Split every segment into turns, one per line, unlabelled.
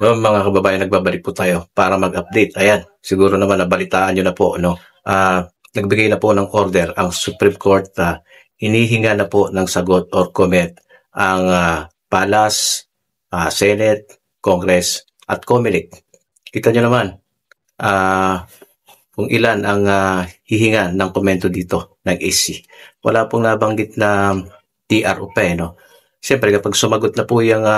No, mga kababayan, nagbabalik po tayo para mag-update. Ayan, siguro naman nabalitaan nyo na po, no? Nagbigay na po ng order ang Supreme Court na hinihinga na po ng sagot or comment ang Palas, Senate, Congress at COMELEC. Kita nyo naman kung ilan ang hihinga ng komento dito ng AC. Wala pong nabanggit na TRO pa, no? Siyempre, kapag sumagot na po yung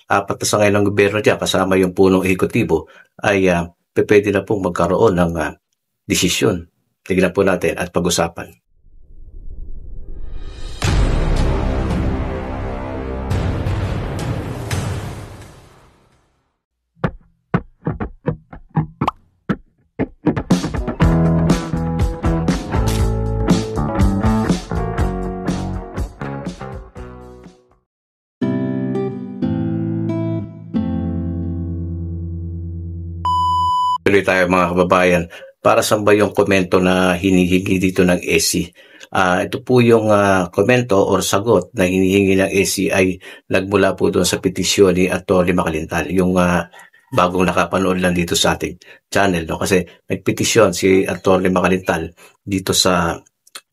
apat na sangay ng gobyerno dyan, kasama yung punong ehekutibo, ay pwede na pong magkaroon ng desisyon. Tignan po natin at pag-usapan. Tuloy tayo mga kababayan. Para saan ba yung komento na hinihingi dito ng SC? Ito po yung komento or sagot na hinihingi ng SC ay nagmula po doon sa petisyon ni Atty. Macalintal. Yung bagong nakapanood lang dito sa ating channel. No? Kasi nagpetisyon si Atty. Macalintal dito sa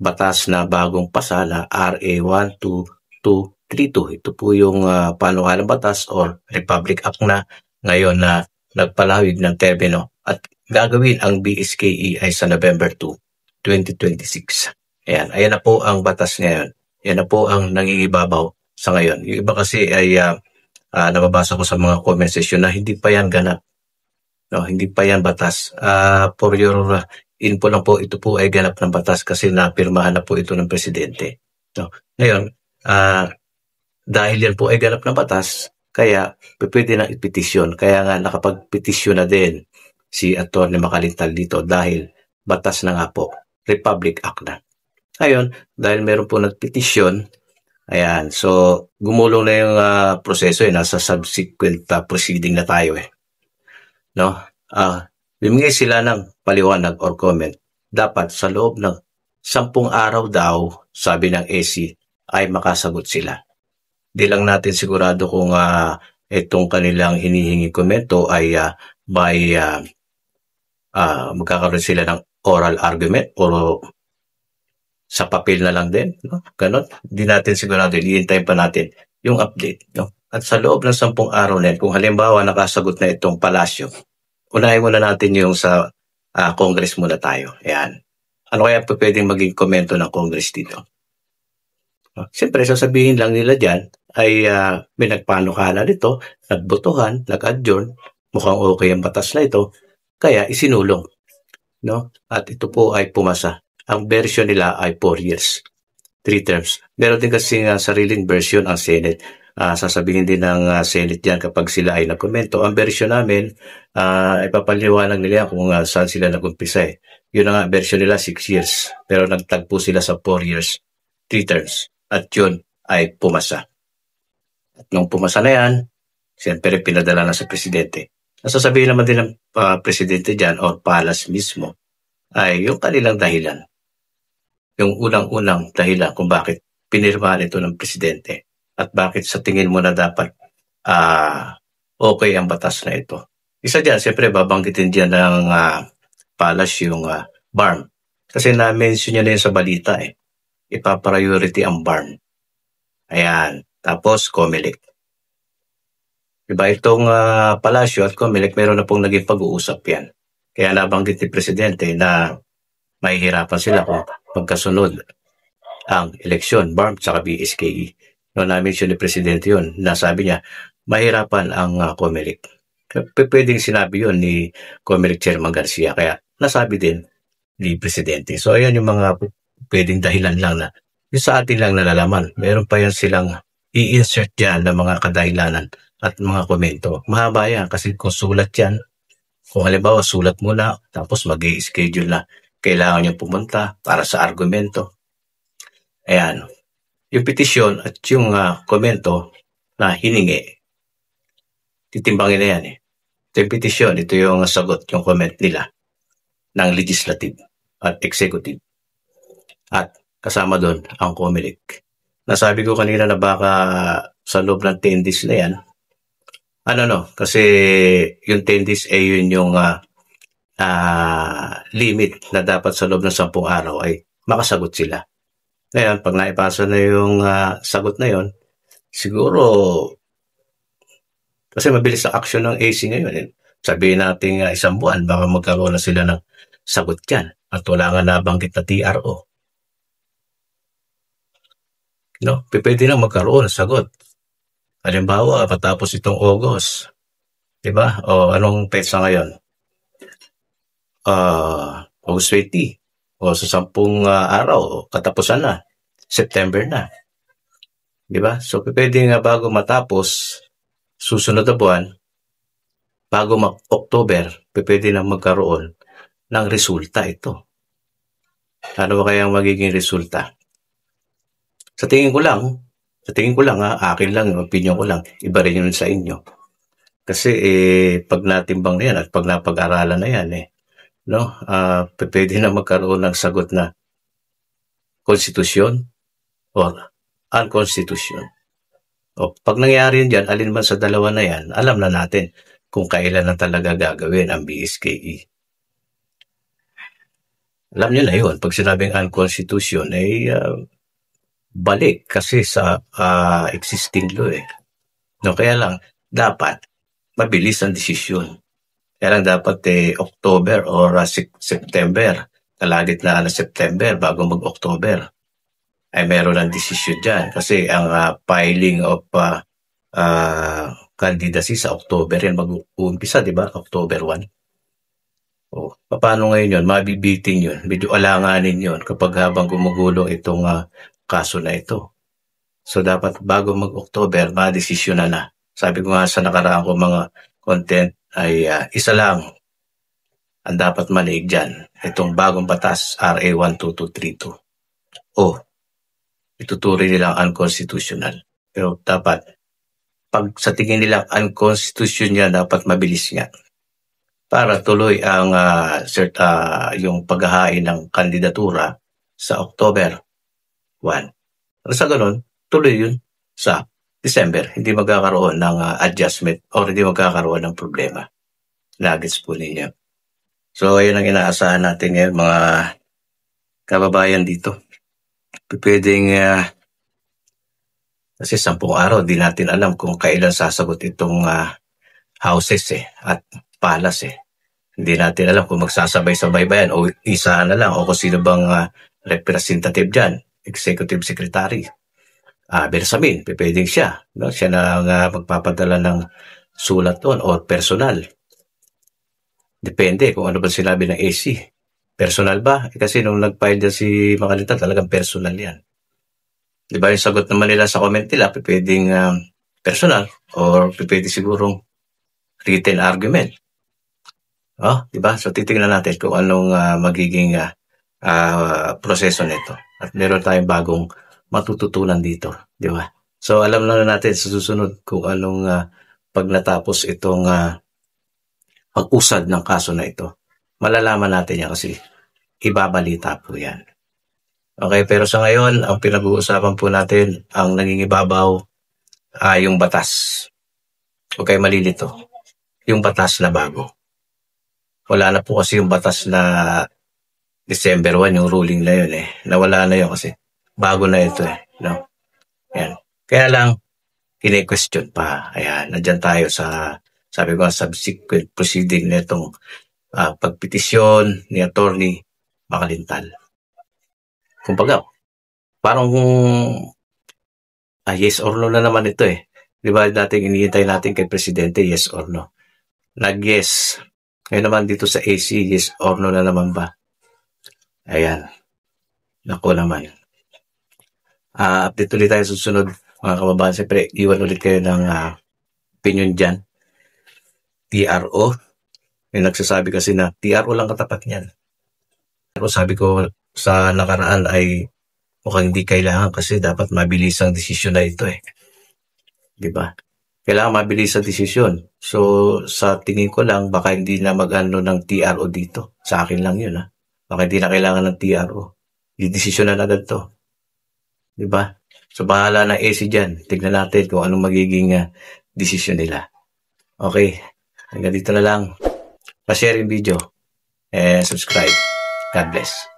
batas na bagong pasa na RA 12232. Ito po yung panukalang batas or Republic Act na ngayon na nagpalawig ng termino at gagawin ang BSKE ay sa November 2, 2026. Ayan na po ang batas ngayon. Yan na po ang nangingibabaw sa ngayon. Yung iba kasi ay nababasa ko sa mga comment section na hindi pa yan ganap. No, hindi pa yan batas. For your info lang po, ito po ay ganap ng batas kasi napirmahan na po ito ng presidente. No, ngayon, dahil yan po ay ganap ng batas, kaya pwede na ipetisyon. Kaya nga nakapagpetisyon na din si Atty. Macalintal dito dahil batas na nga po, Republic Act na. Ngayon, dahil meron po nagpetisyon, ayan, so gumulong na yung proseso, nasa subsequent proceeding na tayo No? Bimigay sila ng paliwanag or comment. Dapat sa loob ng 10 araw daw, sabi ng AC, ay makasagot sila. Di lang natin sigurado kung itong kanilang hinihingi komento ay magkakaroon sila ng oral argument o sa papel na lang din. No? Ganon. Di natin sigurado. Iintayin pa natin yung update. No? At sa loob ng 10 araw na kung halimbawa nakasagot na itong palasyo, unahin muna natin yung sa Congress muna tayo. Ayan. Ano kaya pa pwedeng maging komento ng Congress dito? Siyempre, sasabihin lang nila dyan ay may nagpanukala nito, nagbotohan, nag-adjourn, mukhang okay ang batas na ito, kaya isinulong. No? At ito po ay pumasa. Ang version nila ay 4 years, 3 terms. Meron din kasi sariling version ang Senate. Sasabihin din ng Senate dyan kapag sila ay nagkomento. Ang version namin, ipapaliwanag nila kung saan sila nag-umpisa. Yun nga, version nila 6 years. Pero nagtagpo sila sa 4 years, 3 terms. At yun ay pumasa. At nung pumasa na yan, siyempre pinadala na sa presidente. Nasasabihin naman din ng presidente dyan o palas mismo ay yung kanilang dahilan. Yung unang-unang dahilan kung bakit pinirmahan ito ng presidente at bakit sa tingin mo na dapat okay ang batas na ito. Isa dyan, siyempre babanggitin dyan ng palas yung BARM. Kasi na-mention niya na yun sa balita ipapriority ang BARM. Ayan. Tapos, COMELEC. Diba itong palasyo at COMELEC, meron na pong naging pag-uusap yan. Kaya nabanggit ni Presidente na mahihirapan sila kung pagkasunod ang eleksyon, BARM at BSKE. No, na-mention ni Presidente yun. Nasabi niya, mahirapan ang COMELEC. Pwedeng sinabi yun ni COMELEC Chairman Garcia. Kaya nasabi din ni Presidente. So, ayan yung mga pwedeng dahilan lang na yung sa atin lang nalalaman. Meron pa yan silang i-insert dyan ng mga kadahilanan at mga komento. Mahaba yan kasi kung sulat yan, kung halimbawa sulat muna, tapos mag-i-schedule na kailangan nyo pumunta para sa argumento. Ayan. Yung petisyon at yung komento na hiningi, titimbangin na yan Ito yung petisyon, ito yung sagot, yung comment nila ng legislative at executive. At kasama doon ang COMELEC. Nasabi ko kanina na baka sa loob ng 10 days na yan, Kasi yung 10 days ay yun yung limit na dapat sa loob ng 10 araw ay makasagot sila. Ngayon, pag naipasa na yung sagot na yun, siguro, kasi mabilis ang action ng AC ngayon. Sabihin natin 1 buwan, baka magkaroon na sila ng sagot yan. At wala nga nabanggit na TRO. No? Pwede na magkaroon ng sagot. Halimbawa, patapos itong August, di ba? O anong petsa ngayon? August 20. O sa 10 araw, katapusan na. September na. Di ba? So, pwede nga bago matapos, susunod na buwan, bago October, pwede na magkaroon ng resulta ito. Ano ba kayang magiging resulta? Sa tingin ko lang akin lang, opinion ko lang, iba rin yun sa inyo. Kasi pag natimbang na yan at pag napag-aralan na yan, pwede na magkaroon ng sagot na konstitusyon or unconstitution. O pag nangyari yun dyan, alin man sa dalawa na yan, alam na natin kung kailan na talaga gagawin ang BSKE. Alam nyo na yun, pag sinabing unconstitution, balik kasi sa existing law No, kaya lang, dapat mabilis ang desisyon. Kaya lang dapat October or September, kalagitnaan na September bago mag-October, ay meron ng desisyon dyan. Kasi ang filing of candidacy sa October yan mag-uumpisa, di ba? October 1. O, paano ngayon yun? Mabibiting yun. Medyo alanganin yun kapag habang gumugulong itong kaso na ito. So, dapat bago mag-October, madesisyon na. Sabi ko nga sa nakaraan ko mga content ay isa lang ang dapat maliig dyan. Itong bagong batas, RA 12232. Ituturing nilang unconstitutional. Pero dapat, pag sa tingin nilang unconstitutional, dapat mabilis nga. Para tuloy ang yung paghahain ng kandidatura sa October 1. Sa ganun, tuloy yun sa December. Hindi magkakaroon ng adjustment or hindi magkakaroon ng problema. Nuggets po ninyo. So, ayun ang inaasahan natin ngayon, mga kababayan dito. Pwedeng kasi 10 araw, di natin alam kung kailan sasagot itong houses at palace Hindi natin alam kung magsasabay-sabay ba yan o isa na lang o kung sino bang representative dyan, executive secretary. Bersamin, pwedeng siya. No? Siya na magpapadala ng sulat doon o personal. Depende kung ano ba sinabi ng AC. Personal ba? Kasi nung nag-file dyan si Makalitan, talagang personal yan. Di ba yung sagot naman nila sa comment nila, pwedeng personal or pwede sigurong written argument. Di ba? So titingnan natin kung anong magiging proseso nito. At meron tayong bagong matututunan dito, di ba? So alam na natin sa susunod kung anong pag natapos itong pag-usad ng kaso na ito. Malalaman natin yan kasi ibabalita po yan. Okay, pero sa ngayon, ang pinag-uusapan po natin, ang nangingibabaw yung batas. Okay, malilito. Yung batas na bago. Wala na po kasi yung batas na December 1, yung ruling na yun Nawala na yun kasi bago na ito No? Ayan. Kaya lang, kine-question pa. Ayan, nandyan tayo sa, sabi ko, subsequent proceeding na itong pagpetisyon ni Attorney Makalintal. Kumbaga, parang yes or no na naman ito Di ba dating inihintay natin kay Presidente, yes or no? Nag-yes. Ngayon naman dito sa AC, yes or no na naman ba? Ayan. Nako naman. Update ulit tayo susunod, mga kababayan. Siyempre, iwan ulit kayo ng opinion dyan. TRO. May nagsasabi kasi na TRO lang katapat niyan. Pero sabi ko sa nakaraan ay mukhang hindi kailangan kasi dapat mabilis ang desisyon na ito Diba? Kailangan mabilis ang desisyon. So, sa tingin ko lang, baka hindi na mag-ano ng TRO dito. Sa akin lang yun Baka hindi na kailangan ng TRO. Desisyon na agad to. Diba? So, bahala na AC dyan. Tignan natin kung anong magiging desisyon nila. Okay, hanggang dito na lang. Pa-share yung video and subscribe. God bless.